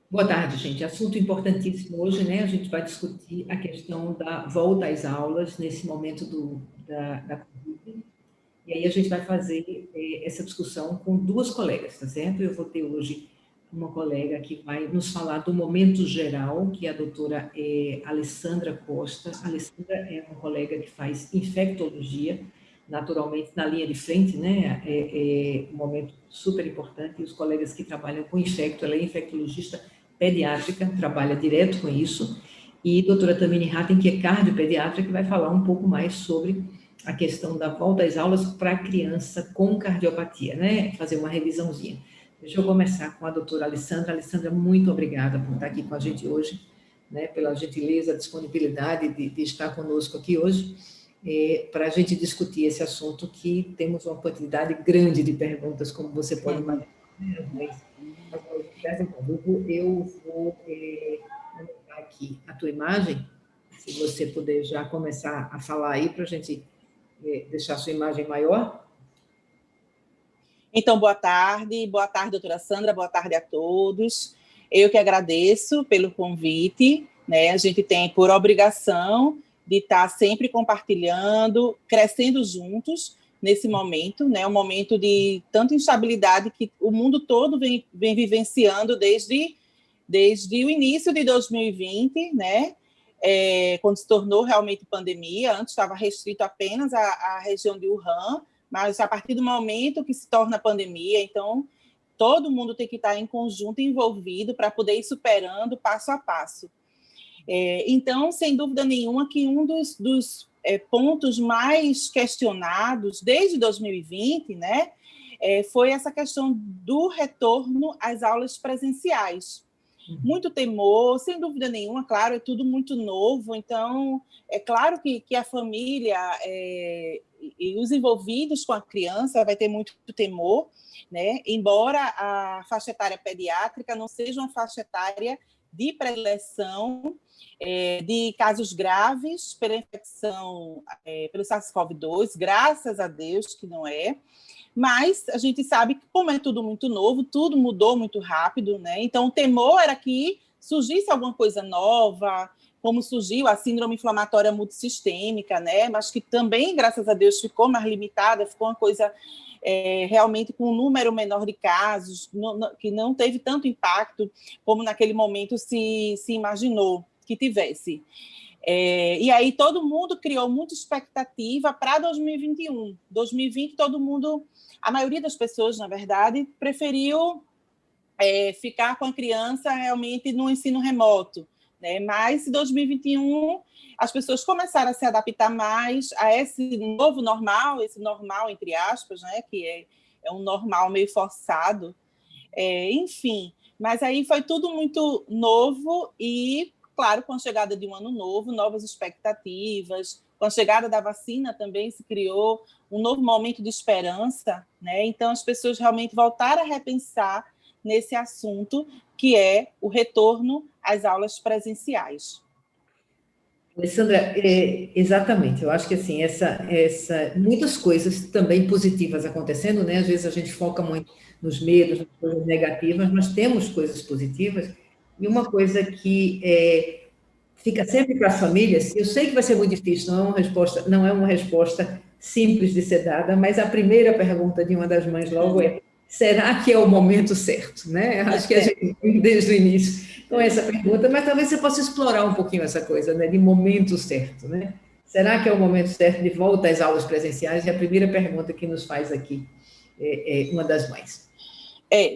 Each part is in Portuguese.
Boa tarde, gente. Assunto importantíssimo hoje, né? A gente vai discutir a questão da volta às aulas nesse momento da Covid. E aí a gente vai fazer essa discussão com duas colegas, tá certo? Eu vou ter hoje uma colega que vai nos falar do momento geral, que é a doutora Alessandra Costa. A Alessandra é uma colega que faz infectologia, naturalmente na linha de frente, né? É um momento super importante. E os colegas que trabalham com infecto, ela é infectologista pediátrica, trabalha direto com isso. E a doutora Tamini Hatten, que é cardiopediatra, que vai falar um pouco mais sobre a questão da volta às aulas para a criança com cardiopatia, né? Fazer uma revisãozinha. Deixa eu começar com a doutora Alessandra. Alessandra, muito obrigada por estar aqui com a gente hoje, né? Pela gentileza, disponibilidade de estar conosco aqui hoje, para a gente discutir esse assunto que temos uma quantidade grande de perguntas, como você pode imaginar. Mas eu vou colocar aqui a tua imagem, se você puder já começar a falar aí para a gente deixar a sua imagem maior. Então, boa tarde, doutora Sandra, boa tarde a todos. Eu que agradeço pelo convite, né? A gente tem por obrigação de estar sempre compartilhando, crescendo juntos nesse momento, né? Um momento de tanta instabilidade que o mundo todo vem vivenciando desde o início de 2020, né? Quando se tornou realmente pandemia. Antes estava restrito apenas à região de Wuhan, mas a partir do momento que se torna pandemia, então todo mundo tem que estar em conjunto envolvido para poder ir superando passo a passo. Então, sem dúvida nenhuma, que um dos pontos mais questionados desde 2020, né, foi essa questão do retorno às aulas presenciais. Muito temor, sem dúvida nenhuma, claro, é tudo muito novo, então é claro que a família e os envolvidos com a criança vai ter muito temor, né? Embora a faixa etária pediátrica não seja uma faixa etária de predileção de casos graves pela infecção pelo SARS-CoV-2, graças a Deus que não é. Mas a gente sabe que, como é tudo muito novo, tudo mudou muito rápido, né? Então, o temor era que surgisse alguma coisa nova, como surgiu a síndrome inflamatória multissistêmica, né? Mas que também, graças a Deus, ficou mais limitada, ficou uma coisa realmente com um número menor de casos, que não teve tanto impacto como naquele momento se imaginou que tivesse. E aí todo mundo criou muita expectativa para 2021. 2020, todo mundo, a maioria das pessoas, na verdade, preferiu ficar com a criança realmente no ensino remoto, né? Mas em 2021 as pessoas começaram a se adaptar mais a esse novo normal, esse normal entre aspas, né? Que é um normal meio forçado, enfim. Mas aí foi tudo muito novo e, claro, com a chegada de um ano novo, novas expectativas, com a chegada da vacina também se criou um novo momento de esperança, né? Então as pessoas realmente voltaram a repensar nesse assunto, que é o retorno às aulas presenciais. Alessandra, exatamente. Eu acho que assim muitas coisas também positivas acontecendo, né? Às vezes a gente foca muito nos medos, nas coisas negativas, mas temos coisas positivas. E uma coisa que fica sempre para as famílias, eu sei que vai ser muito difícil, não é uma resposta simples de ser dada, mas a primeira pergunta de uma das mães logo é: será que é o momento certo, né? Acho que a gente desde o início com essa pergunta, mas talvez você possa explorar um pouquinho essa coisa, né, de momento certo, né? Será que é o momento certo de volta às aulas presenciais? E a primeira pergunta que nos faz aqui é uma das mães.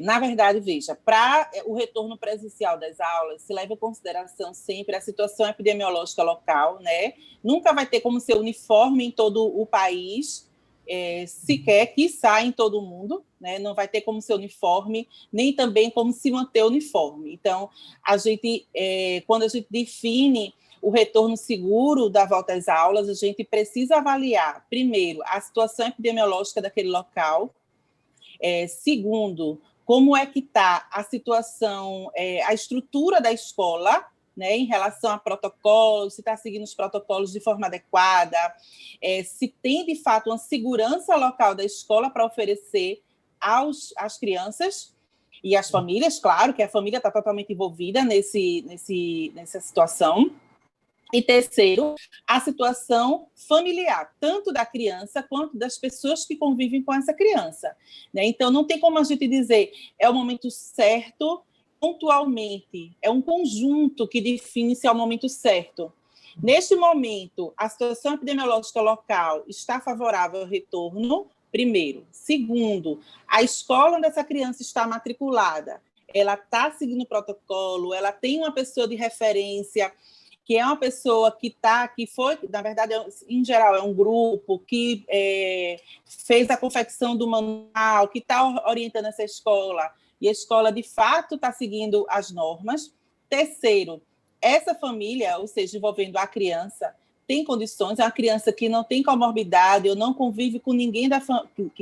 Na verdade, veja, para o retorno presencial das aulas, se leva em consideração sempre a situação epidemiológica local, né? Nunca vai ter como ser uniforme em todo o país, sequer, quiçá em todo o mundo, né? Não vai ter como ser uniforme, nem também como se manter uniforme. Então, quando a gente define o retorno seguro da volta às aulas, a gente precisa avaliar, primeiro, a situação epidemiológica daquele local. Segundo, como é que está a situação, a estrutura da escola, né, em relação a protocolos, se está seguindo os protocolos de forma adequada, se tem, de fato, uma segurança local da escola para oferecer às crianças. E as famílias, claro que a família está totalmente envolvida nessa situação. E terceiro, a situação familiar, tanto da criança quanto das pessoas que convivem com essa criança, né? Então, não tem como a gente dizer é o momento certo, pontualmente, é um conjunto que define se é o momento certo. Neste momento, a situação epidemiológica local está favorável ao retorno, primeiro. Segundo, a escola onde essa criança está matriculada, ela está seguindo o protocolo, ela tem uma pessoa de referência, que é uma pessoa que foi, na verdade, em geral, é um grupo que fez a confecção do manual, que está orientando essa escola, e a escola, de fato, está seguindo as normas. Terceiro, essa família, ou seja, envolvendo a criança, tem condições, é uma criança que não tem comorbidade ou não convive com ninguém,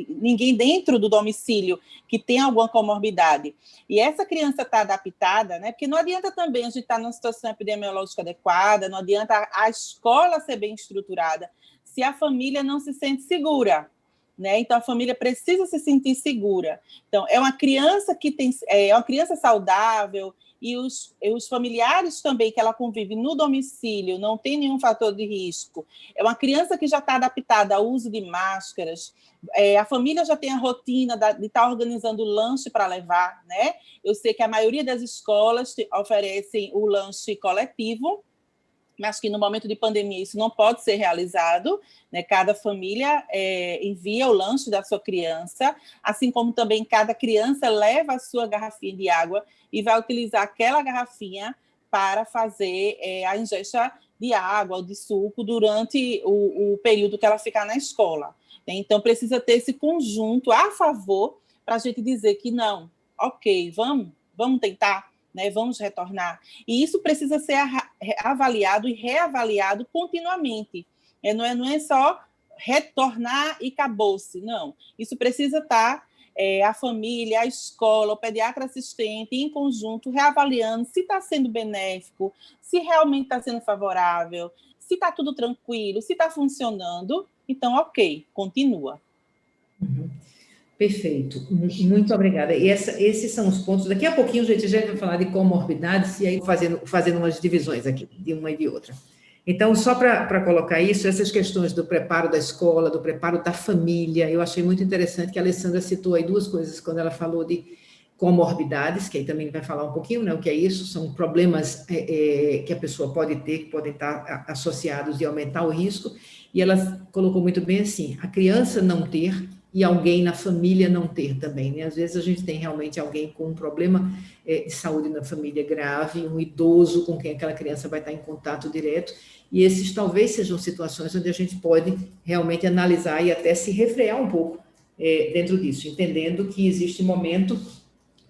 ninguém dentro do domicílio que tem alguma comorbidade. E essa criança está adaptada, né? Porque não adianta também a gente estar numa situação epidemiológica adequada, não adianta a escola ser bem estruturada se a família não se sente segura, né? Então, a família precisa se sentir segura. Então, é uma criança que é uma criança saudável, e os familiares também que ela convive no domicílio, não tem nenhum fator de risco. É uma criança que já está adaptada ao uso de máscaras, a família já tem a rotina de estar organizando lanche para levar, né? Eu sei que a maioria das escolas oferecem o lanche coletivo, mas que no momento de pandemia isso não pode ser realizado, né? Cada família envia o lanche da sua criança, assim como também cada criança leva a sua garrafinha de água e vai utilizar aquela garrafinha para fazer a ingesta de água ou de suco durante o período que ela ficar na escola. Então, precisa ter esse conjunto a favor para a gente dizer que não, ok, vamos tentar, né, vamos retornar. E isso precisa ser avaliado e reavaliado continuamente. Não é só retornar e acabou-se, não. Isso precisa estar a família, a escola, o pediatra assistente, em conjunto, reavaliando se está sendo benéfico, se realmente está sendo favorável, se está tudo tranquilo, se está funcionando. Então, ok, continua. Uhum. Perfeito, muito obrigada. E esses são os pontos. Daqui a pouquinho a gente já vai falar de comorbidades e aí fazendo umas divisões aqui, de uma e de outra. Então, só para colocar isso, essas questões do preparo da escola, do preparo da família, eu achei muito interessante que a Alessandra citou aí duas coisas quando ela falou de comorbidades, que aí também vai falar um pouquinho, né, o que é isso, são problemas que a pessoa pode ter, que podem estar associados e aumentar o risco, e ela colocou muito bem assim, a criança não ter e alguém na família não ter também, né? Às vezes a gente tem realmente alguém com um problema de saúde na família grave, um idoso com quem aquela criança vai estar em contato direto, e esses talvez sejam situações onde a gente pode realmente analisar e até se refrear um pouco dentro disso, entendendo que existe momento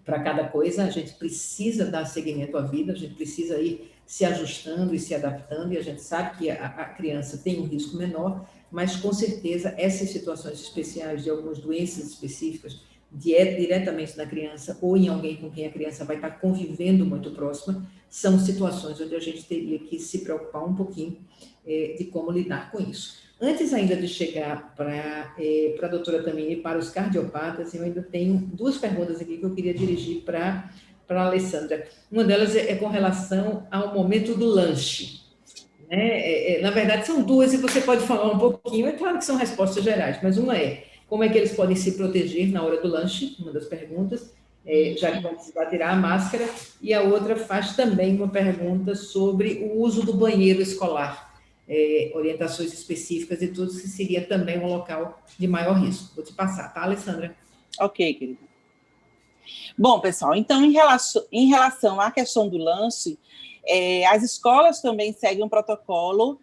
para cada coisa, a gente precisa dar seguimento à vida, a gente precisa ir se ajustando e se adaptando, e a gente sabe que a criança tem um risco menor, mas com certeza essas situações especiais de algumas doenças específicas, diretamente na criança ou em alguém com quem a criança vai estar convivendo muito próxima, são situações onde a gente teria que se preocupar um pouquinho de como lidar com isso. Antes ainda de chegar para a doutora Tamini, para os cardiopatas, eu ainda tenho duas perguntas aqui que eu queria dirigir para a Alessandra. Uma delas é com relação ao momento do lanche. Né? Na verdade, são duas e você pode falar um pouquinho. É claro que são respostas gerais, mas uma é como é que eles podem se proteger na hora do lanche, uma das perguntas, já que vão precisar tirar a máscara, e a outra faz também uma pergunta sobre o uso do banheiro escolar, orientações específicas e tudo, que seria também um local de maior risco. Vou te passar, tá, Alessandra? Ok, querida. Bom, pessoal, então, em relação à questão do lanche, as escolas também seguem um protocolo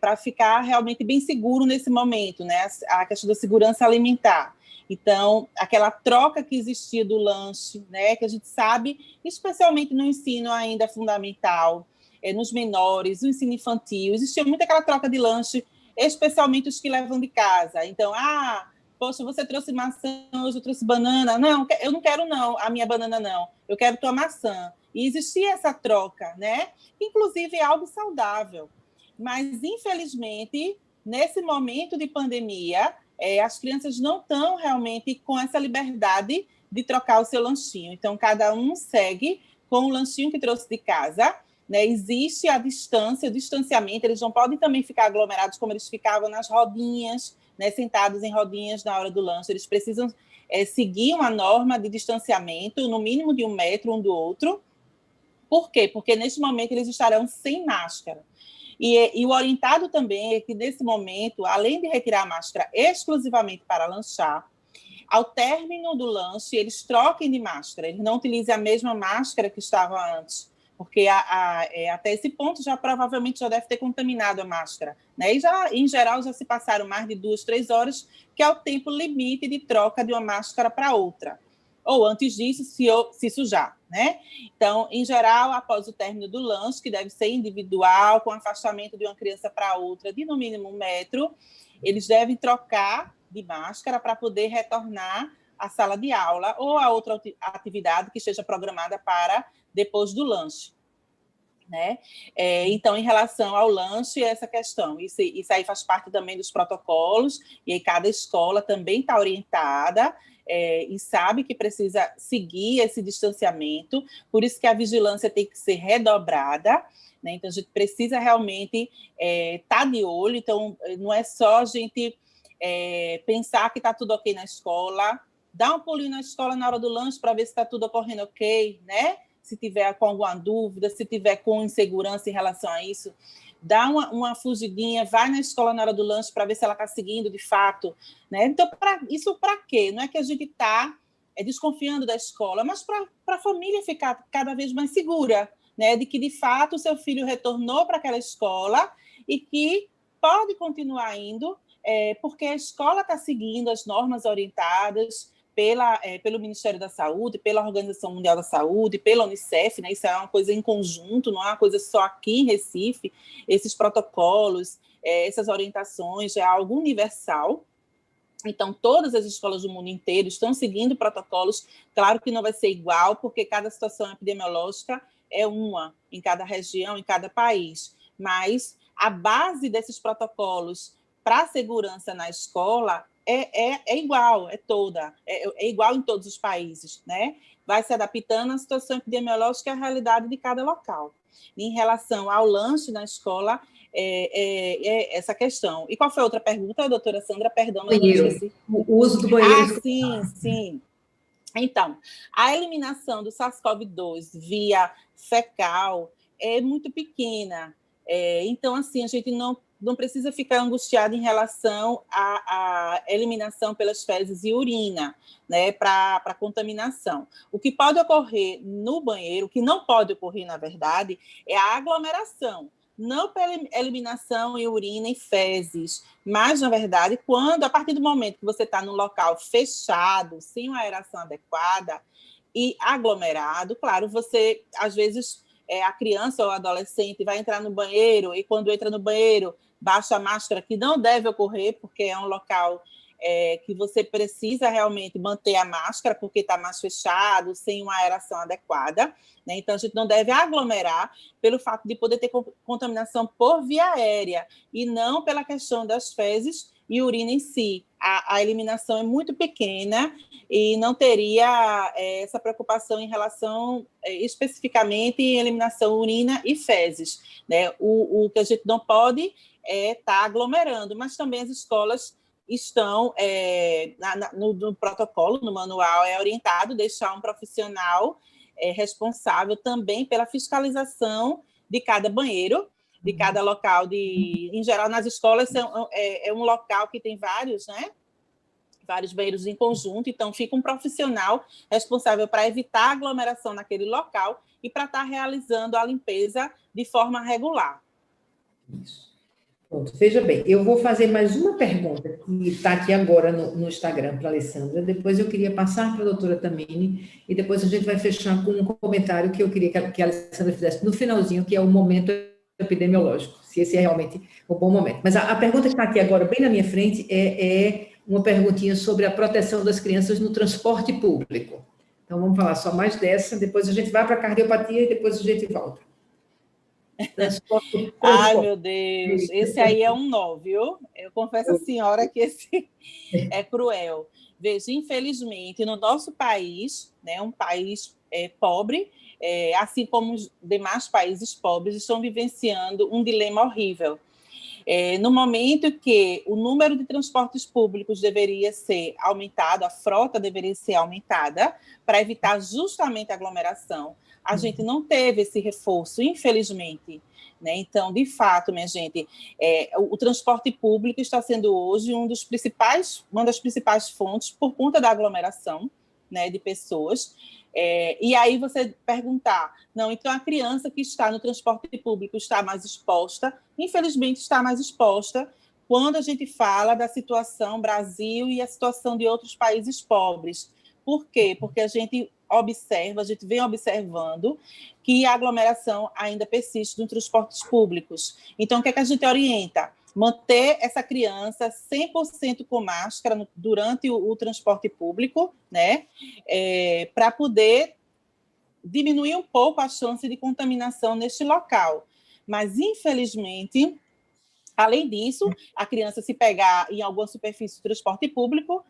para ficar realmente bem seguro nesse momento, né? A questão da segurança alimentar. Então, aquela troca que existia do lanche, né? Que a gente sabe, especialmente no ensino ainda fundamental, nos menores, no ensino infantil, existia muito aquela troca de lanche, especialmente os que levam de casa. Então, poxa, você trouxe maçã, hoje eu trouxe banana. Não, eu não quero não, a minha banana não. Eu quero tua maçã. E existia essa troca, né? Inclusive é algo saudável. Mas, infelizmente, nesse momento de pandemia, as crianças não estão realmente com essa liberdade de trocar o seu lanchinho. Então, cada um segue com o lanchinho que trouxe de casa, né? Existe a distância, o distanciamento, eles não podem também ficar aglomerados como eles ficavam nas rodinhas, né? Sentados em rodinhas na hora do lanche. Eles precisam seguir uma norma de distanciamento, no mínimo de 1 metro um do outro. Por quê? Porque, neste momento, eles estarão sem máscara. E o orientado também é que, nesse momento, além de retirar a máscara exclusivamente para lanchar, ao término do lanche, eles troquem de máscara, eles não utilizem a mesma máscara que estava antes, porque até esse ponto já provavelmente já deve ter contaminado a máscara, né? E já, em geral, já se passaram mais de 2, 3 horas, que é o tempo limite de troca de uma máscara para outra. Ou antes disso, se sujar, né? Então, em geral, após o término do lanche, que deve ser individual, com afastamento de uma criança para outra de no mínimo 1 metro, eles devem trocar de máscara para poder retornar à sala de aula ou a outra atividade que esteja programada para depois do lanche, né? Então, em relação ao lanche, essa questão, isso aí faz parte também dos protocolos, e aí cada escola também está orientada e sabe que precisa seguir esse distanciamento, por isso que a vigilância tem que ser redobrada, né? Então, a gente precisa realmente estar de olho, então não é só a gente pensar que está tudo ok na escola, dá um pulinho na escola na hora do lanche para ver se está tudo ocorrendo ok, né? Se tiver com alguma dúvida, se tiver com insegurança em relação a isso, dá uma fugidinha, vai na escola na hora do lanche para ver se ela está seguindo de fato, né? Então, isso para quê? Não é que a gente está desconfiando da escola, mas para a família ficar cada vez mais segura, né? De que, de fato, o seu filho retornou para aquela escola e que pode continuar indo, porque a escola está seguindo as normas orientadas pelo Ministério da Saúde, pela Organização Mundial da Saúde, pela Unicef, né? Isso é uma coisa em conjunto, não é uma coisa só aqui em Recife. Esses protocolos, essas orientações, é algo universal. Então, todas as escolas do mundo inteiro estão seguindo protocolos. Claro que não vai ser igual, porque cada situação epidemiológica é uma em cada região, em cada país. Mas a base desses protocolos para a segurança na escola é igual, é igual em todos os países, né? Vai se adaptando à situação epidemiológica e à realidade de cada local. Em relação ao lanche na escola, essa questão. E qual foi a outra pergunta, doutora Sandra? Perdão, eu não esqueci. O uso do banheiro. Sim. Então, a eliminação do SARS-CoV-2 via fecal é muito pequena. Então, assim, a gente não precisa ficar angustiado em relação à eliminação pelas fezes e urina, né, para contaminação. O que pode ocorrer no banheiro, o que não pode ocorrer, na verdade, é a aglomeração, não pela eliminação em urina e fezes, mas, na verdade, a partir do momento que você está num local fechado, sem uma aeração adequada e aglomerado, claro, você, às vezes, a criança ou o adolescente vai entrar no banheiro e, quando entra no banheiro, baixa a máscara, que não deve ocorrer, porque é um local que você precisa realmente manter a máscara, porque está mais fechado, sem uma aeração adequada, né? Então, a gente não deve aglomerar pelo fato de poder ter contaminação por via aérea, e não pela questão das fezes e urina em si. A eliminação é muito pequena e não teria essa preocupação em relação especificamente em eliminação urina e fezes, né? O que a gente não pode estar aglomerando, mas também as escolas estão no protocolo, no manual, é orientado deixar um profissional responsável também pela fiscalização de cada banheiro, de cada local. Em geral, nas escolas é um local que tem vários, né? Vários banheiros em conjunto, então fica um profissional responsável para evitar a aglomeração naquele local e para estar realizando a limpeza de forma regular. Isso. Pronto, veja bem, eu vou fazer mais uma pergunta que está aqui agora no Instagram para a Alessandra, depois eu queria passar para a doutora Tamini, e depois a gente vai fechar com um comentário que eu queria que a Alessandra fizesse no finalzinho, que é o momento epidemiológico, se esse é realmente o bom momento. Mas a pergunta que está aqui agora, bem na minha frente, é uma perguntinha sobre a proteção das crianças no transporte público. Então, vamos falar só mais dessa, depois a gente vai para a cardiopatia e depois a gente volta. Transporte Ai, corporal. meu Deus, esse aí é um nó, viu? Eu confesso à senhora que esse é cruel. Veja, infelizmente, no nosso país, né, um país pobre, assim como os demais países pobres, estão vivenciando um dilema horrível. No momento que o número de transportes públicos deveria ser aumentado, a frota deveria ser aumentada para evitar justamente a aglomeração, a gente não teve esse reforço, infelizmente. Né? Então, de fato, minha gente, o transporte público está sendo hoje uma das principais fontes por conta da aglomeração, né, de pessoas. E aí você perguntar, não, então a criança que está no transporte público está mais exposta? Infelizmente está mais exposta quando a gente fala da situação Brasil e a situação de outros países pobres. Por quê? Porque a gente vem observando que a aglomeração ainda persiste nos transportes públicos. Então, o que é que a gente orienta? Manter essa criança 100% com máscara durante o transporte público, né? Para poder diminuir um pouco a chance de contaminação neste local. Mas, infelizmente, além disso, a criança se pegar em alguma superfície de transporte público,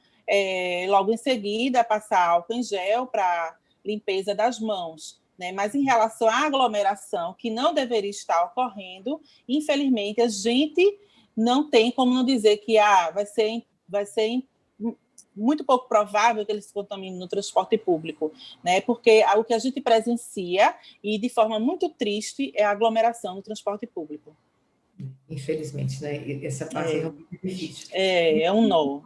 logo em seguida, passar álcool em gel para limpeza das mãos. Né? Mas, em relação à aglomeração, que não deveria estar ocorrendo, infelizmente, a gente não tem como não dizer que vai ser muito pouco provável que eles se contaminem no transporte público, né? Porque o que a gente presencia, e de forma muito triste, é a aglomeração no transporte público. Infelizmente, né? Essa parte é realmente difícil. É um nó.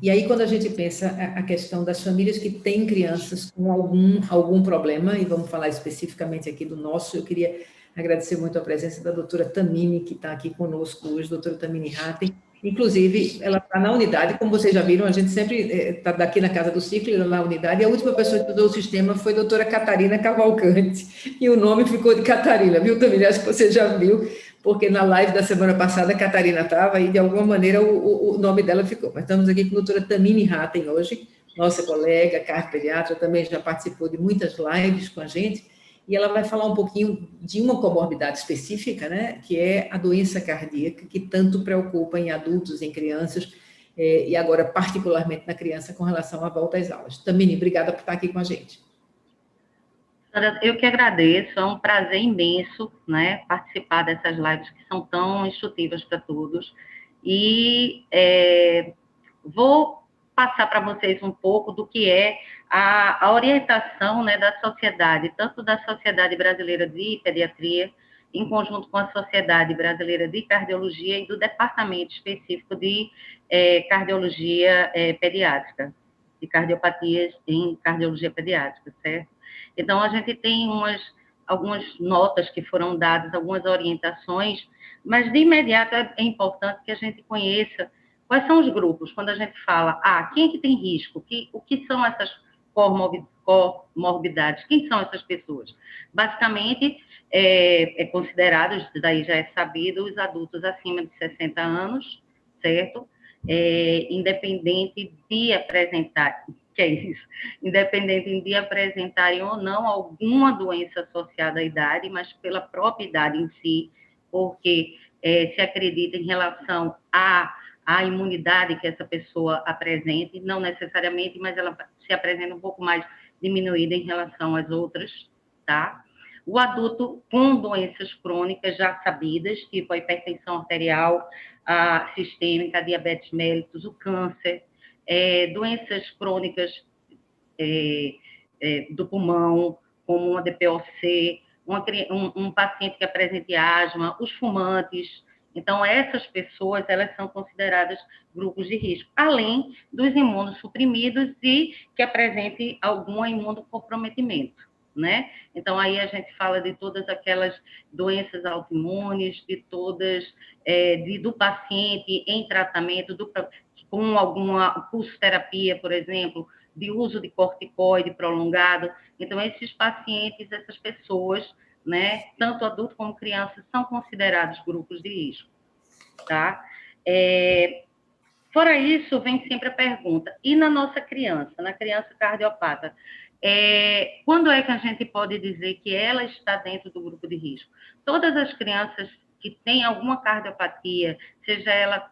E aí, quando a gente pensa a questão das famílias que têm crianças com algum problema, e vamos falar especificamente aqui do nosso, eu queria agradecer muito a presença da doutora Tamini, que está aqui conosco hoje, doutora Tamini Hatten. Inclusive, ela está na unidade, como vocês já viram, a gente sempre está daqui na Casa do Ciclo, na unidade, e a última pessoa que usou o sistema foi a doutora Catarina Cavalcante, e o nome ficou de Catarina, viu, Tamini? Acho que você já viu, porque na live da semana passada a Catarina estava e, de alguma maneira, o nome dela ficou. Mas estamos aqui com a doutora Tamini Hatten hoje, nossa colega, cardiopediatra, também já participou de muitas lives com a gente, e ela vai falar um pouquinho de uma comorbidade específica, né, que é a doença cardíaca, que tanto preocupa em adultos, em crianças, e agora particularmente na criança com relação à volta às aulas. Tamini, obrigada por estar aqui com a gente. Eu que agradeço, é um prazer imenso, né, participar dessas lives que são tão instrutivas para todos. E vou passar para vocês um pouco do que é a orientação, né, da sociedade, tanto da Sociedade Brasileira de Pediatria, em conjunto com a Sociedade Brasileira de Cardiologia e do Departamento Específico de Cardiologia Pediátrica, de Cardiopatias em Cardiologia Pediátrica, certo? Então, a gente tem algumas notas que foram dadas, algumas orientações, mas de imediato é importante que a gente conheça quais são os grupos. Quando a gente fala, quem é que tem risco? O que são essas comorbidades? Quem são essas pessoas? Basicamente, considerados, daí já é sabido, os adultos acima de 60 anos, certo? Independente de apresentar, que é isso, independente de apresentarem ou não alguma doença associada à idade, mas pela própria idade em si, porque se acredita em relação à imunidade que essa pessoa apresente, não necessariamente, mas ela se apresenta um pouco mais diminuída em relação às outras, tá? O adulto com doenças crônicas já sabidas, tipo a hipertensão arterial, a sistêmica, a diabetes mellitus, o câncer, doenças crônicas do pulmão, como uma DPOC, um paciente que apresente asma, os fumantes. Então, essas pessoas, elas são consideradas grupos de risco, além dos imunossuprimidos e que apresente algum imunocomprometimento, né? Então, aí a gente fala de todas aquelas doenças autoimunes, de todas, do paciente em tratamento, com alguma pulsoterapia, por exemplo, de uso de corticoide prolongado. Então, esses pacientes, essas pessoas, né, tanto adulto como criança, são considerados grupos de risco, tá? Fora isso, vem sempre a pergunta, e na nossa criança, na criança cardiopata, quando é que a gente pode dizer que ela está dentro do grupo de risco? Todas as crianças que têm alguma cardiopatia, seja ela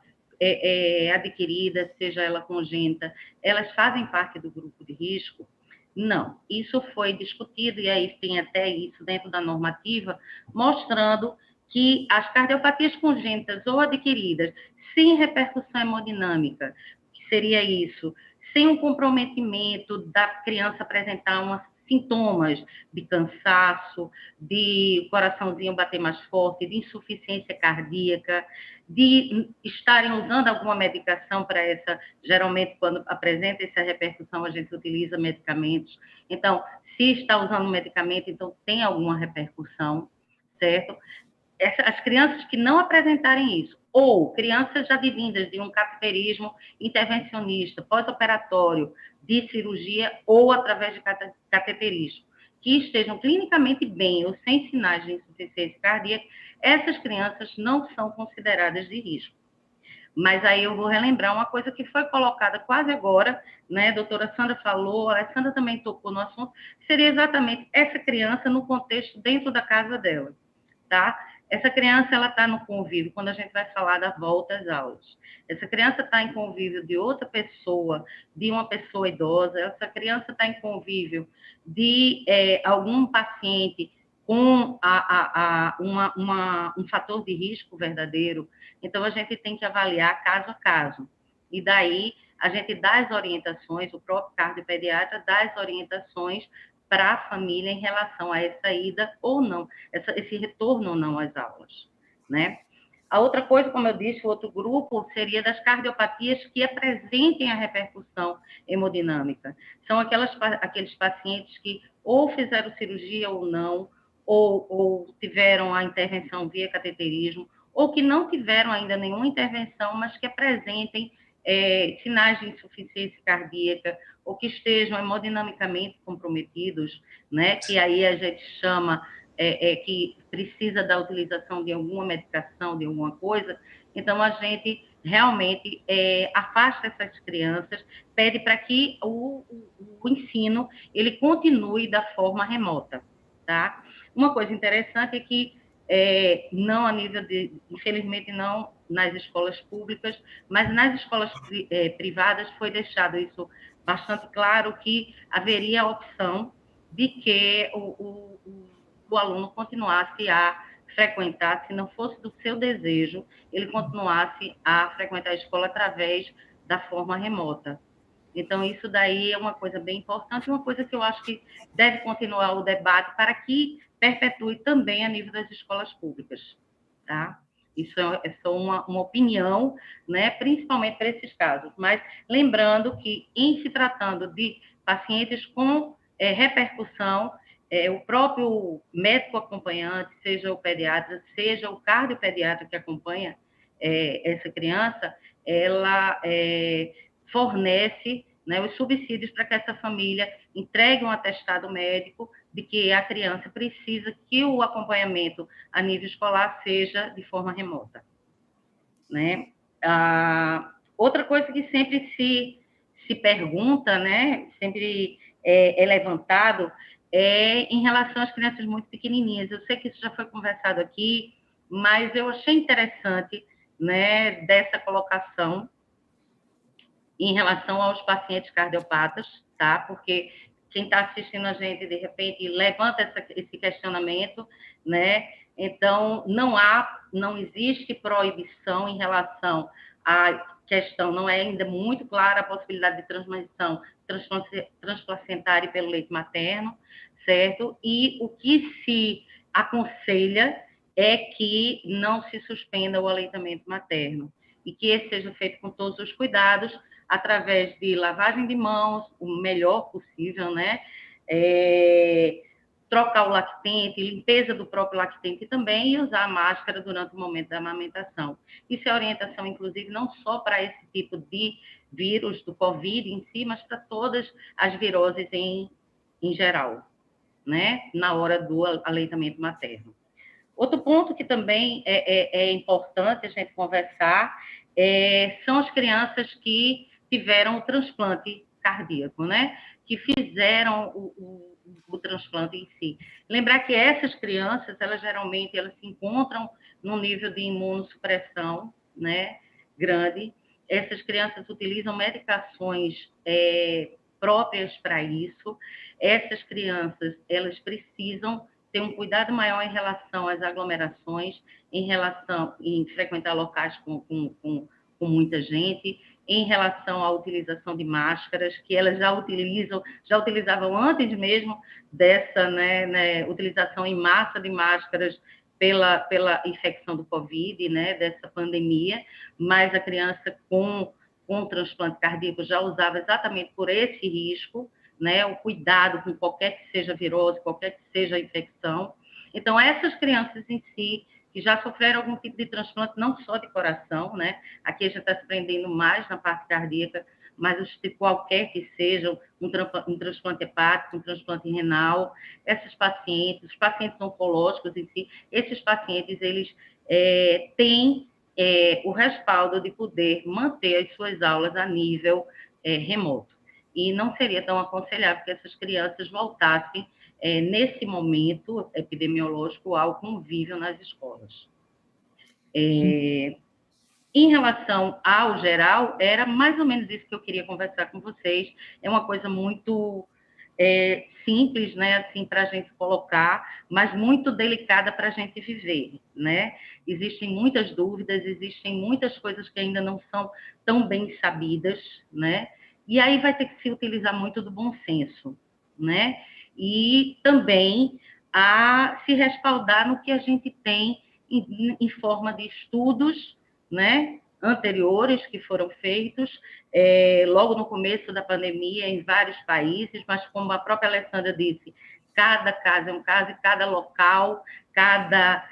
adquirida, seja ela congênita, elas fazem parte do grupo de risco? Não, isso foi discutido, e aí tem até isso dentro da normativa, mostrando que as cardiopatias congênitas ou adquiridas, sem repercussão hemodinâmica, que seria isso, sem um comprometimento da criança apresentar sintomas de cansaço, de coraçãozinho bater mais forte, de insuficiência cardíaca, de estarem usando alguma medicação para essa, geralmente quando apresenta essa repercussão a gente utiliza medicamentos. Então, se está usando medicamento, então tem alguma repercussão, certo? As crianças que não apresentarem isso, ou crianças já vindas de um cateterismo intervencionista, pós-operatório, de cirurgia ou através de cateterismo, que estejam clinicamente bem ou sem sinais de insuficiência cardíaca, essas crianças não são consideradas de risco. Mas aí eu vou relembrar uma coisa que foi colocada quase agora, né? A doutora Sandra falou, a Alessandra também tocou no assunto, seria exatamente essa criança no contexto dentro da casa dela, tá? Essa criança, ela está no convívio, quando a gente vai falar da volta às aulas. Essa criança está em convívio de outra pessoa, de uma pessoa idosa, essa criança está em convívio de algum paciente com um fator de risco verdadeiro. Então, a gente tem que avaliar caso a caso. E daí, a gente dá as orientações, o próprio cardiopediatra dá as orientações para a família em relação a essa ida ou não, esse retorno ou não às aulas, né? A outra coisa, como eu disse, o outro grupo seria das cardiopatias que apresentem a repercussão hemodinâmica. São aqueles pacientes que ou fizeram cirurgia ou não, ou tiveram a intervenção via cateterismo, ou que não tiveram ainda nenhuma intervenção, mas que apresentem sinais de insuficiência cardíaca, ou que estejam hemodinamicamente comprometidos, né? Que aí a gente chama que precisa da utilização de alguma medicação, de alguma coisa. Então, a gente realmente afasta essas crianças, pede para que o ensino ele continue da forma remota, tá? Uma coisa interessante é que não a nível de, infelizmente não nas escolas públicas, mas nas escolas privadas foi deixado isso bastante claro, que haveria a opção de que o aluno continuasse a frequentar, se não fosse do seu desejo, ele continuasse a frequentar a escola através da forma remota. Então, isso daí é uma coisa bem importante, uma coisa que eu acho que deve continuar o debate para que perpetue também a nível das escolas públicas, tá? Isso é só uma opinião, né, principalmente para esses casos. Mas lembrando que, em se tratando de pacientes com repercussão, o próprio médico acompanhante, seja o pediatra, seja o cardiopediatra que acompanha essa criança, ela fornece, né, os subsídios para que essa família entregue um atestado médico de que a criança precisa que o acompanhamento a nível escolar seja de forma remota, né? Outra coisa que sempre se pergunta, né, sempre é levantado, em relação às crianças muito pequenininhas. Eu sei que isso já foi conversado aqui, mas eu achei interessante, né, dessa colocação em relação aos pacientes cardiopatas, tá? Porque quem está assistindo a gente, de repente, levanta esse questionamento, né? Então, não existe proibição em relação à questão, não é ainda muito clara a possibilidade de transmissão transplacentária pelo leite materno, certo? E o que se aconselha é que não se suspenda o aleitamento materno e que esse seja feito com todos os cuidados, através de lavagem de mãos, o melhor possível, né? Trocar o lactente, limpeza do próprio lactente também, e usar a máscara durante o momento da amamentação. Isso é orientação, inclusive, não só para esse tipo de vírus, do Covid em si, mas para todas as viroses em geral, né? Na hora do aleitamento materno. Outro ponto que também é importante a gente conversar são as crianças que tiveram o transplante cardíaco, né? Que fizeram o transplante em si. Lembrar que essas crianças, elas geralmente elas se encontram num nível de imunossupressão, né, grande. Essas crianças utilizam medicações próprias para isso. Essas crianças, elas precisam ter um cuidado maior em relação às aglomerações, em relação em frequentar locais com muita gente, em relação à utilização de máscaras, que elas já utilizavam antes mesmo dessa utilização em massa de máscaras pela infecção do Covid, né, dessa pandemia, mas a criança com transplante cardíaco já usava exatamente por esse risco, né, o cuidado com qualquer que seja virose, qualquer que seja a infecção. Então, essas crianças em si, que já sofreram algum tipo de transplante, não só de coração, né? Aqui a gente está se prendendo mais na parte cardíaca, mas qualquer que seja, um transplante hepático, um transplante renal, esses pacientes, os pacientes oncológicos em si, esses pacientes, eles têm o respaldo de poder manter as suas aulas a nível remoto. E não seria tão aconselhável que essas crianças voltassem nesse momento epidemiológico ao convívio nas escolas. Em relação ao geral, era mais ou menos isso que eu queria conversar com vocês. É uma coisa muito simples, né, assim, para a gente colocar, mas muito delicada para a gente viver, né? Existem muitas dúvidas, existem muitas coisas que ainda não são tão bem sabidas, né? E aí vai ter que se utilizar muito do bom senso, né? E também a se respaldar no que a gente tem em forma de estudos, né, anteriores que foram feitos logo no começo da pandemia em vários países, mas como a própria Alessandra disse, cada caso é um caso e cada local, cada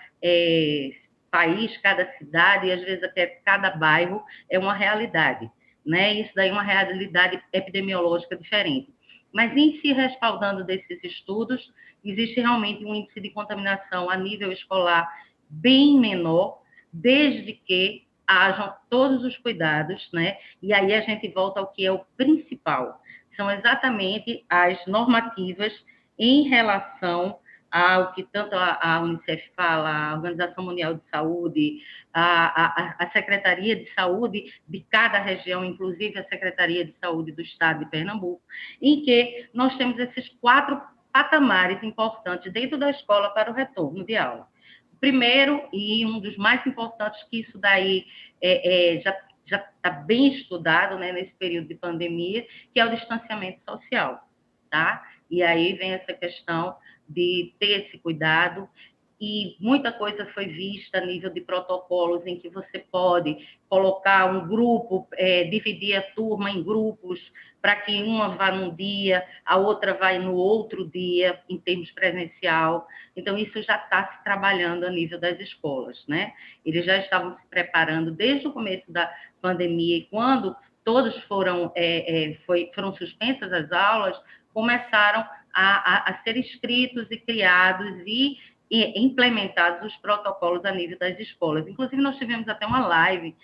país, cada cidade e às vezes até cada bairro é uma realidade, né? Isso daí é uma realidade epidemiológica diferente. Mas em se respaldando desses estudos, existe realmente um índice de contaminação a nível escolar bem menor, desde que hajam todos os cuidados, né? E aí a gente volta ao que é o principal. São exatamente as normativas em relação ao que tanto a Unicef fala, a Organização Mundial de Saúde, a Secretaria de Saúde de cada região, inclusive a Secretaria de Saúde do Estado de Pernambuco, em que nós temos esses 4 patamares importantes dentro da escola para o retorno de aula. Primeiro, e um dos mais importantes, que isso daí já está bem estudado, né, nesse período de pandemia, que é o distanciamento social, tá? E aí vem essa questão de ter esse cuidado, e muita coisa foi vista a nível de protocolos em que você pode colocar um grupo, dividir a turma em grupos, para que uma vá num dia, a outra vai no outro dia, em termos presencial. Então, isso já está se trabalhando a nível das escolas, né? Eles já estavam se preparando desde o começo da pandemia, e quando todos foram suspensas as aulas, começaram a ser escritos e criados e implementados os protocolos a nível das escolas. Inclusive, nós tivemos até uma live,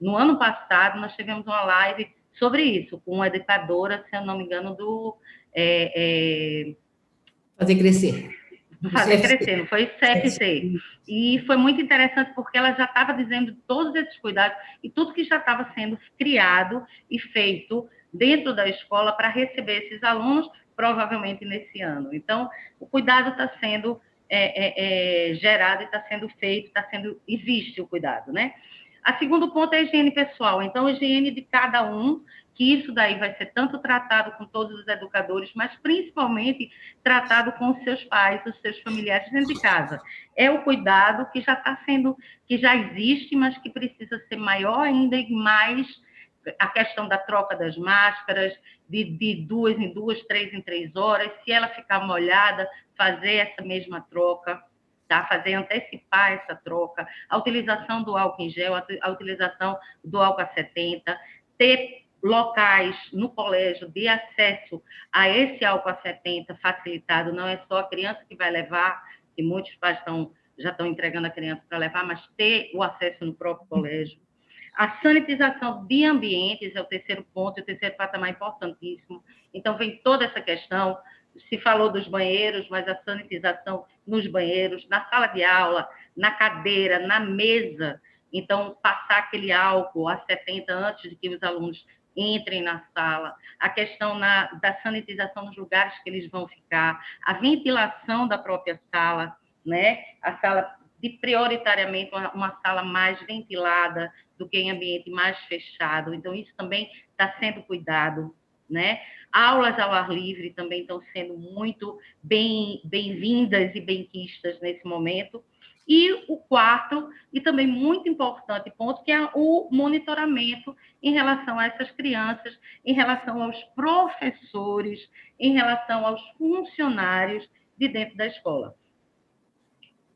no ano passado, nós tivemos uma live sobre isso, com uma educadora, se eu não me engano, do... Fazer Crescer. Fazer Crescer, não foi CFC. E foi muito interessante, porque ela já estava dizendo todos esses cuidados e tudo que já estava sendo criado e feito dentro da escola para receber esses alunos, provavelmente nesse ano. Então, o cuidado está sendo gerado e está sendo feito, existe o cuidado, né? A segundo ponto é a higiene pessoal. Então, a higiene de cada um, que isso daí vai ser tanto tratado com todos os educadores, mas principalmente tratado com os seus pais, os seus familiares dentro de casa. É o cuidado que já existe, mas que precisa ser maior ainda e mais a questão da troca das máscaras, de 2 em 2, 3 em 3 horas, se ela ficar molhada, fazer essa mesma troca, tá? Antecipar essa troca, a utilização do álcool em gel, a utilização do álcool 70, ter locais no colégio de acesso a esse álcool 70 facilitado, não é só a criança que vai levar, e muitos pais já estão entregando a criança para levar, mas ter o acesso no próprio colégio. A sanitização de ambientes é o terceiro ponto, o terceiro patamar importantíssimo. Então, vem toda essa questão, se falou dos banheiros, mas a sanitização nos banheiros, na sala de aula, na cadeira, na mesa. Então, passar aquele álcool a 70 antes de que os alunos entrem na sala. A questão da sanitização nos lugares que eles vão ficar. A ventilação da própria sala, né? A sala prioritariamente uma sala mais ventilada do que em ambiente mais fechado. Então, isso também está sendo cuidado, né? Aulas ao ar livre também estão sendo muito bem-vindas e bem-quistas nesse momento. E o quarto, e também muito importante ponto, que é o monitoramento em relação a essas crianças, em relação aos professores, em relação aos funcionários de dentro da escola.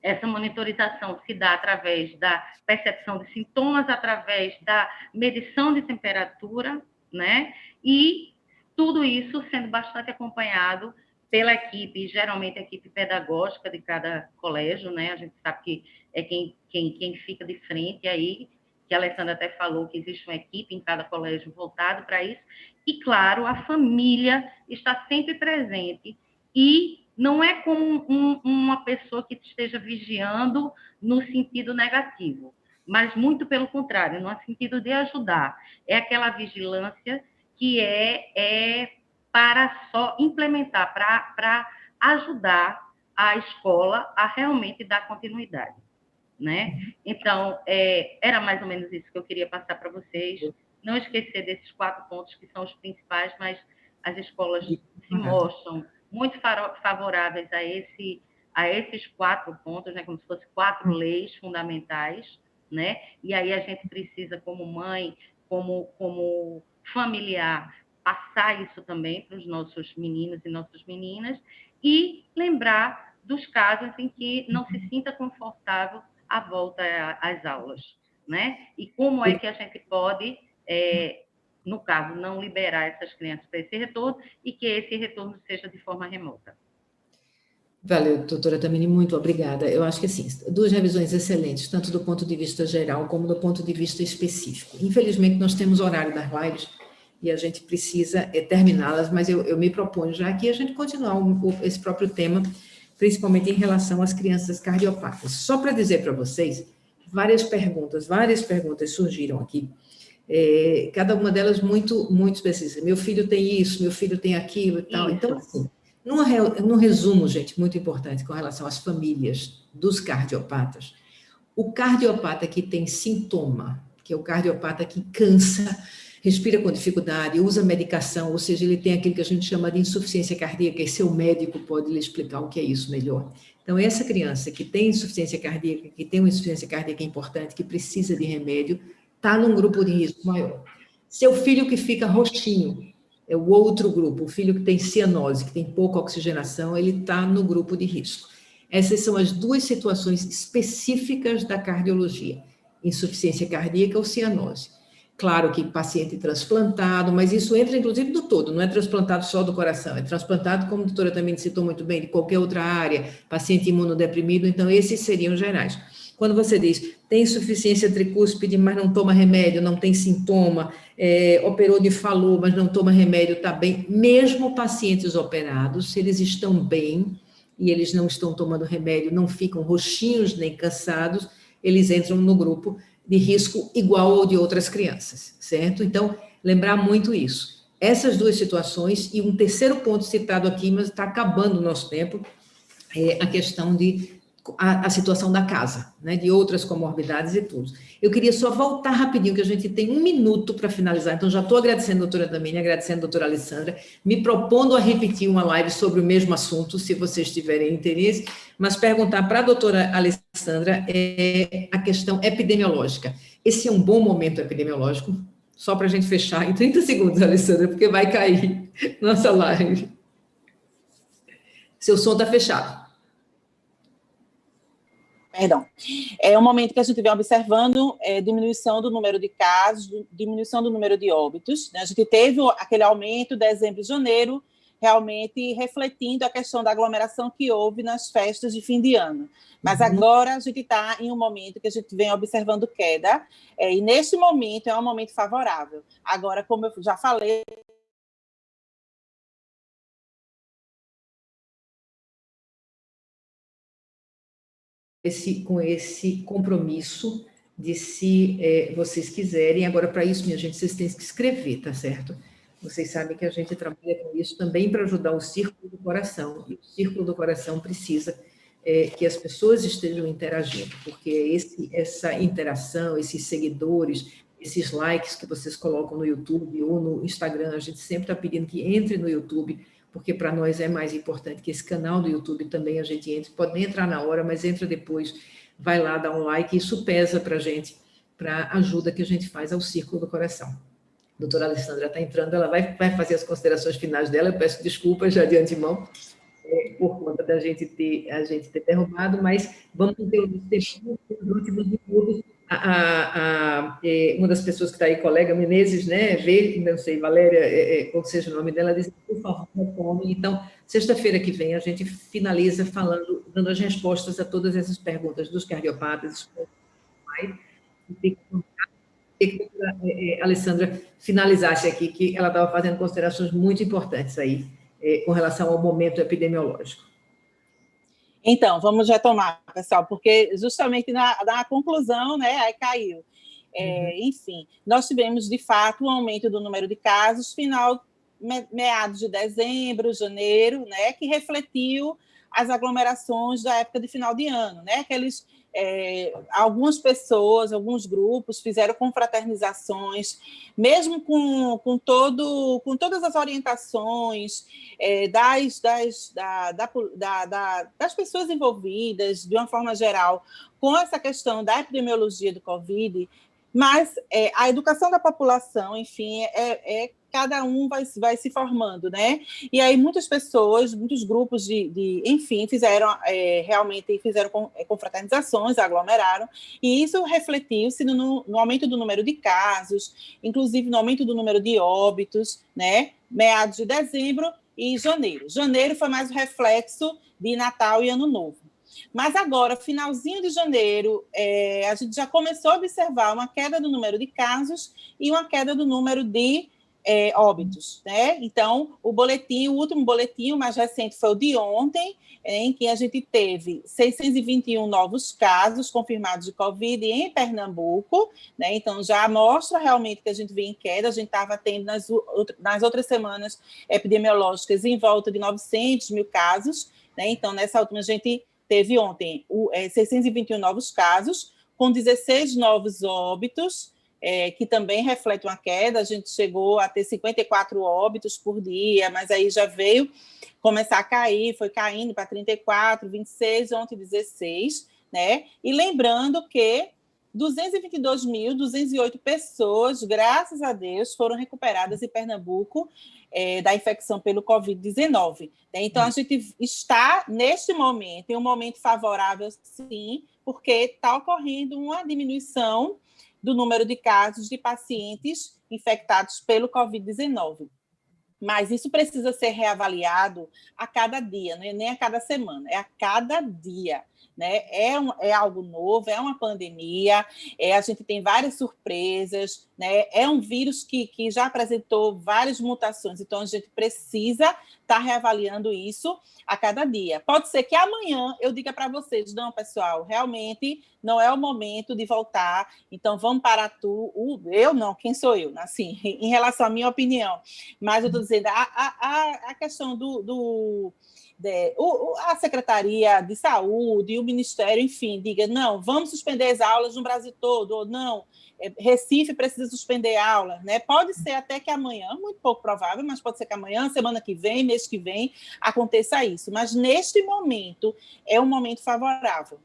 Essa monitorização se dá através da percepção de sintomas, através da medição de temperatura, né? E tudo isso sendo bastante acompanhado pela equipe, geralmente a equipe pedagógica de cada colégio, né? A gente sabe que é quem fica de frente aí, que a Alessandra até falou que existe uma equipe em cada colégio voltado para isso. E, claro, a família está sempre presente e não é como uma pessoa que esteja vigiando no sentido negativo, mas muito pelo contrário, no sentido de ajudar. É aquela vigilância que é para só implementar, para ajudar a escola a realmente dar continuidade, né? Então, era mais ou menos isso que eu queria passar para vocês. Não esquecer desses 4 pontos que são os principais, mas as escolas se mostram muito favoráveis a esses 4 pontos, né? Como se fossem 4 leis fundamentais, né? E aí a gente precisa, como mãe, como familiar, passar isso também para os nossos meninos e nossas meninas e lembrar dos casos em que não se sinta confortável a volta às aulas, né? E como é que a gente pode, no caso, não liberar essas crianças para esse retorno e que esse retorno seja de forma remota. Valeu, doutora Thamini, muito obrigada. Eu acho que, assim, 2 revisões excelentes, tanto do ponto de vista geral como do ponto de vista específico. Infelizmente, nós temos horário das lives e a gente precisa terminá-las, mas eu me proponho já aqui a gente continuar esse próprio tema, principalmente em relação às crianças cardiopatas. Só para dizer para vocês, várias perguntas surgiram aqui, cada uma delas muito, muito específica. Meu filho tem isso, meu filho tem aquilo e tal. Então, assim, num resumo, gente, muito importante com relação às famílias dos cardiopatas, o cardiopata que tem sintoma, que é o cardiopata que cansa, respira com dificuldade, usa medicação, ou seja, ele tem aquilo que a gente chama de insuficiência cardíaca, e seu médico pode lhe explicar o que é isso melhor. Então, essa criança que tem insuficiência cardíaca, que tem uma insuficiência cardíaca importante, que precisa de remédio, está num grupo de risco maior. Seu filho que fica roxinho, é o outro grupo, o filho que tem cianose, que tem pouca oxigenação, ele está no grupo de risco. Essas são as 2 situações específicas da cardiologia, insuficiência cardíaca ou cianose. Claro que paciente transplantado, mas isso entra inclusive do todo, não é transplantado só do coração, é transplantado, como a doutora também citou muito bem, de qualquer outra área, paciente imunodeprimido, então esses seriam gerais. Quando você diz, tem insuficiência tricúspide, mas não toma remédio, não tem sintoma, operou de falou, mas não toma remédio, está bem, mesmo pacientes operados, se eles estão bem e eles não estão tomando remédio, não ficam roxinhos nem cansados, eles entram no grupo de risco igual ao de outras crianças, certo? Então, lembrar muito isso. Essas 2 situações, e um terceiro ponto citado aqui, mas está acabando o nosso tempo, é a questão a situação da casa, né, de outras comorbidades e tudo. Eu queria só voltar rapidinho, que a gente tem 1 minuto para finalizar, então já estou agradecendo a doutora Thamini, agradecendo a doutora Alessandra, me propondo a repetir uma live sobre o mesmo assunto, se vocês tiverem interesse, mas perguntar para a doutora Alessandra a questão epidemiológica. Esse é um bom momento epidemiológico, só para a gente fechar em 30 segundos, Alessandra, porque vai cair nossa live. Seu som está fechado. Perdão. É um momento que a gente vem observando diminuição do número de casos, diminuição do número de óbitos. Né? A gente teve aquele aumento de dezembro e janeiro, realmente refletindo a questão da aglomeração que houve nas festas de fim de ano. Mas agora a gente está em um momento que a gente vem observando queda, e neste momento é um momento favorável. Agora, como eu já falei, com esse compromisso de, se vocês quiserem, agora para isso, minha gente, vocês têm que escrever, tá certo? Vocês sabem que a gente trabalha com isso também para ajudar o Círculo do Coração, e o Círculo do Coração precisa que as pessoas estejam interagindo, porque essa interação, esses seguidores, esses likes que vocês colocam no YouTube ou no Instagram, a gente sempre está pedindo que entre no YouTube, porque para nós é mais importante que esse canal do YouTube também a gente entre, pode nem entrar na hora, mas entra depois, vai lá, dá um like, isso pesa para a gente, para a ajuda que a gente faz ao Círculo do Coração. A doutora Alessandra está entrando, ela vai fazer as considerações finais dela, eu peço desculpas já de antemão, por conta da gente ter derrubado, mas vamos ter os últimos minutos. Uma das pessoas que está aí, colega Menezes, né, não sei, Valéria, qual seja o nome dela, diz, por favor, retome. Então, sexta-feira que vem, a gente finaliza dando as respostas a todas essas perguntas dos cardiopatas, que a Alessandra finalizasse aqui, que ela estava fazendo considerações muito importantes aí, com relação ao momento epidemiológico. Então, vamos retomar, pessoal, porque justamente na conclusão, né, aí caiu. Enfim, nós tivemos, de fato, um aumento do número de casos, meados de dezembro, janeiro, né, que refletiu as aglomerações da época de final de ano, né, algumas pessoas, alguns grupos fizeram confraternizações, mesmo com todas as orientações das pessoas envolvidas, de uma forma geral, com essa questão da epidemiologia do Covid, mas a educação da população, enfim, cada um vai se formando, né? E aí muitas pessoas, muitos grupos enfim, realmente fizeram confraternizações, aglomeraram, e isso refletiu-se no aumento do número de casos, inclusive no aumento do número de óbitos, né? Meados de dezembro e janeiro. Janeiro foi mais o reflexo de Natal e Ano Novo. Mas agora, finalzinho de janeiro, a gente já começou a observar uma queda do número de casos e uma queda do número de óbitos, né? Então, o último boletim, o mais recente, foi o de ontem, em que a gente teve 621 novos casos confirmados de Covid em Pernambuco, né? Então, já mostra realmente que a gente vem em queda, a gente estava tendo nas outras semanas epidemiológicas em volta de 900 mil casos, né? Então, nessa última, a gente teve ontem 621 novos casos, com 16 novos óbitos, que também reflete uma queda. A gente chegou a ter 54 óbitos por dia, mas aí já veio começar a cair, foi caindo para 34, 26, ontem 16, né? E lembrando que 222.208 pessoas, graças a Deus, foram recuperadas em Pernambuco da infecção pelo Covid-19. Né? Então, a gente está, neste momento, em um momento favorável, sim, porque está ocorrendo uma diminuição do número de casos de pacientes infectados pelo Covid-19. Mas isso precisa ser reavaliado a cada dia, não é nem a cada semana, é a cada dia. Né? É algo novo, é uma pandemia, a gente tem várias surpresas, né? É um vírus que já apresentou várias mutações, então a gente precisa estar reavaliando isso a cada dia. Pode ser que amanhã eu diga para vocês, não, pessoal, realmente não é o momento de voltar, então vamos parar tudo. Eu não, quem sou eu? Assim, em relação à minha opinião. Mas eu estou dizendo, a questão a Secretaria de Saúde, o Ministério, enfim, diga, não, vamos suspender as aulas no Brasil todo, ou não, Recife precisa suspender aulas, né? Pode ser até que amanhã, muito pouco provável, mas pode ser que amanhã, semana que vem, mês que vem, aconteça isso. Mas, neste momento, é um momento favorável.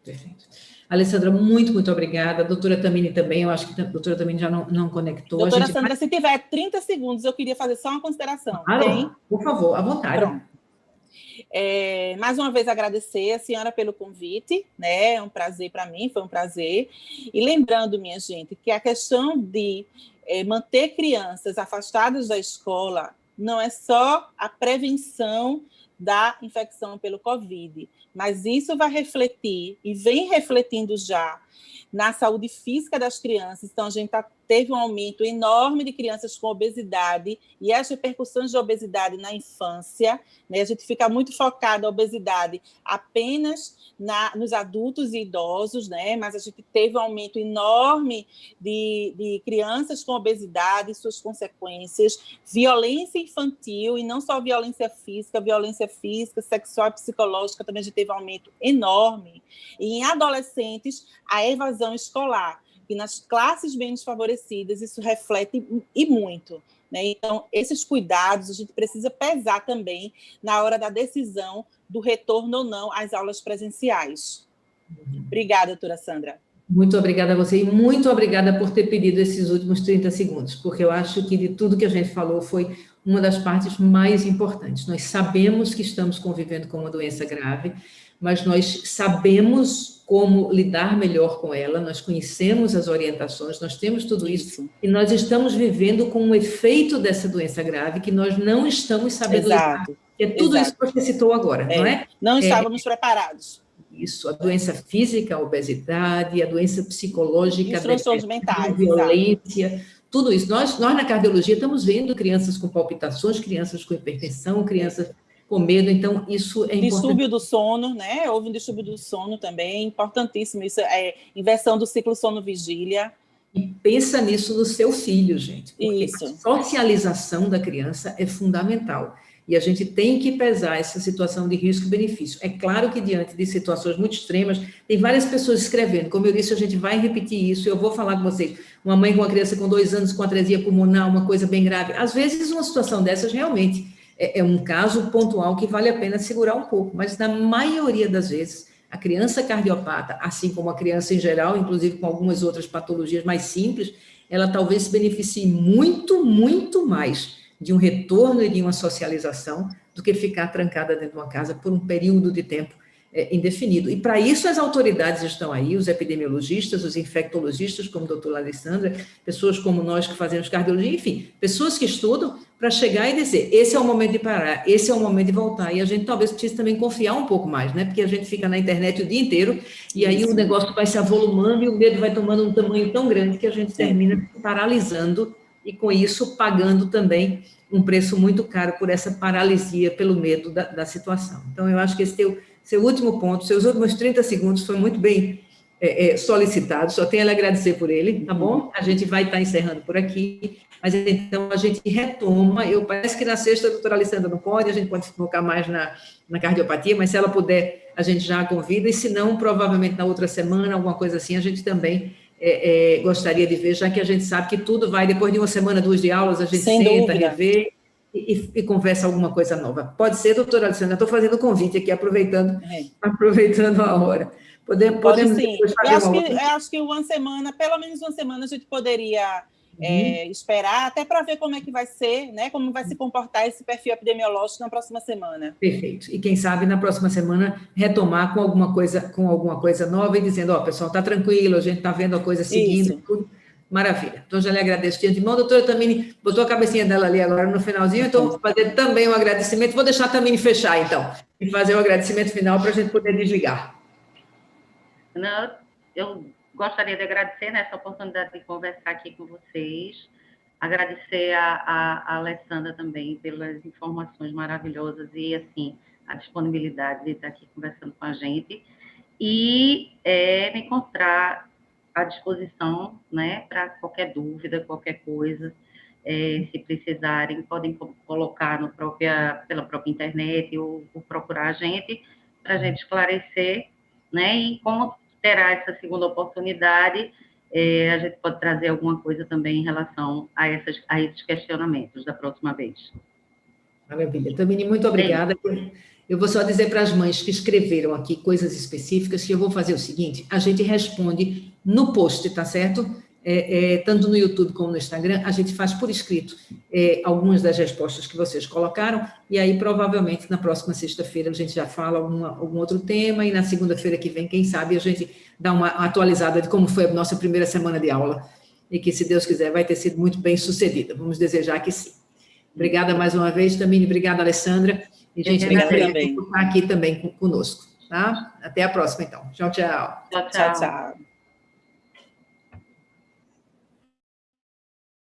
Perfeito. Alessandra, muito, muito obrigada. A doutora Tamini também, eu acho que a doutora Tamini já não conectou. Doutora Sandra, se tiver 30 segundos, eu queria fazer só uma consideração. Tem? Por favor, à vontade. Pronto. Mais uma vez agradecer a senhora pelo convite, né? É um prazer para mim, foi um prazer. E lembrando, minha gente, que a questão de manter crianças afastadas da escola não é só a prevenção da infecção pelo Covid, mas isso vai refletir, e vem refletindo já, na saúde física das crianças. Então, a gente teve um aumento enorme de crianças com obesidade e as repercussões de obesidade na infância, né? A gente fica muito focado na obesidade apenas nos adultos e idosos, né? Mas a gente teve um aumento enorme de crianças com obesidade e suas consequências, violência infantil, e não só violência física, sexual e psicológica, também a gente teve um aumento enorme. E em adolescentes, a evasão escolar. E nas classes menos favorecidas, isso reflete e muito, né? Então, esses cuidados a gente precisa pesar também na hora da decisão do retorno ou não às aulas presenciais. Obrigada, doutora Sandra. Muito obrigada a você e muito obrigada por ter pedido esses últimos 30 segundos, porque eu acho que de tudo que a gente falou foi uma das partes mais importantes. Nós sabemos que estamos convivendo com uma doença grave, mas nós sabemos como lidar melhor com ela, nós conhecemos as orientações, nós temos tudo isso, e nós estamos vivendo com um efeito dessa doença grave que nós não estamos sabendo lidar. É tudo isso que você citou agora, não é? Não estávamos preparados. Isso, a doença física, a obesidade, a doença psicológica, os transtornos mentais, a violência, tudo isso. Nós na cardiologia estamos vendo crianças com palpitações, crianças com hipertensão, crianças com medo, então isso é importante. Distúrbio do sono, né? Houve um distúrbio do sono também, importantíssimo. Isso é inversão do ciclo sono-vigília. E pensa nisso no seu filho, gente, porque isso. A socialização da criança é fundamental. E a gente tem que pesar essa situação de risco-benefício. É claro que, diante de situações muito extremas, tem várias pessoas escrevendo. Como eu disse, a gente vai repetir isso. Eu vou falar com vocês. Uma mãe com uma criança com 2 anos com atresia pulmonar, uma coisa bem grave. Às vezes, uma situação dessas realmente é um caso pontual que vale a pena segurar um pouco. Mas, na maioria das vezes, a criança cardiopata, assim como a criança em geral, inclusive com algumas outras patologias mais simples, ela talvez se beneficie muito, muito mais de um retorno e de uma socialização do que ficar trancada dentro de uma casa por um período de tempo indefinido. E para isso as autoridades estão aí, os epidemiologistas, os infectologistas, como a doutora Alessandra, pessoas como nós que fazemos cardiologia, enfim, pessoas que estudam para chegar e dizer, esse é o momento de parar, esse é o momento de voltar. E a gente talvez precise também confiar um pouco mais, né? Porque a gente fica na internet o dia inteiro e aí o negócio vai se avolumando e o medo vai tomando um tamanho tão grande que a gente termina se paralisando e, com isso, pagando também um preço muito caro por essa paralisia, pelo medo da situação. Então, eu acho que esse seu último ponto, seus últimos 30 segundos foi muito bem solicitado, só tenho a lhe agradecer por ele, tá bom? A gente vai estar encerrando por aqui, mas então a gente retoma, parece que na sexta a doutora Alessandra não pode, a gente pode focar mais na cardiopatia, mas se ela puder, a gente já a convida, e se não, provavelmente na outra semana, alguma coisa assim, a gente também gostaria de ver, já que a gente sabe que tudo vai, depois de uma semana, 2 de aulas, a gente senta, rever e conversa alguma coisa nova. Pode ser, doutora Alessandra, estou fazendo o convite aqui, aproveitando a hora. Podemos sim. Eu acho que uma semana, pelo menos uma semana, a gente poderia esperar, até para ver como é que vai ser, né? Como vai se comportar esse perfil epidemiológico na próxima semana. Perfeito. E quem sabe na próxima semana retomar com alguma coisa nova e dizendo, ó, pessoal, está tranquilo, a gente está vendo a coisa seguindo, tudo. Maravilha. Então, já lhe agradeço de antemão. A doutora Tamini botou a cabecinha dela ali agora no finalzinho, então vou fazer também um agradecimento. Vou deixar a Tamini fechar, então, e fazer um agradecimento final para a gente poder desligar. Não, eu gostaria de agradecer essa oportunidade de conversar aqui com vocês, agradecer a Alessandra também pelas informações maravilhosas e, assim, a disponibilidade de estar aqui conversando com a gente e me encontrar à disposição, né, para qualquer dúvida, qualquer coisa, se precisarem, podem colocar pela própria internet ou procurar a gente, para a gente esclarecer, né, e como terá essa segunda oportunidade, a gente pode trazer alguma coisa também em relação a esses questionamentos da próxima vez. Maravilha. Tamini, muito obrigada. Eu vou só dizer para as mães que escreveram aqui coisas específicas que eu vou fazer o seguinte, a gente responde no post, tá certo? Tanto no YouTube como no Instagram, a gente faz por escrito algumas das respostas que vocês colocaram, e aí provavelmente na próxima sexta-feira a gente já fala algum outro tema, e na segunda-feira que vem, quem sabe, a gente dá uma atualizada de como foi a nossa primeira semana de aula, e que, se Deus quiser, vai ter sido muito bem sucedida. Vamos desejar que sim. Obrigada mais uma vez, Tamine. Obrigada, Alessandra. E, gente, obrigada por estar aqui também conosco. Tá? Até a próxima, então. Tchau, tchau. Tchau, Tchau, tchau.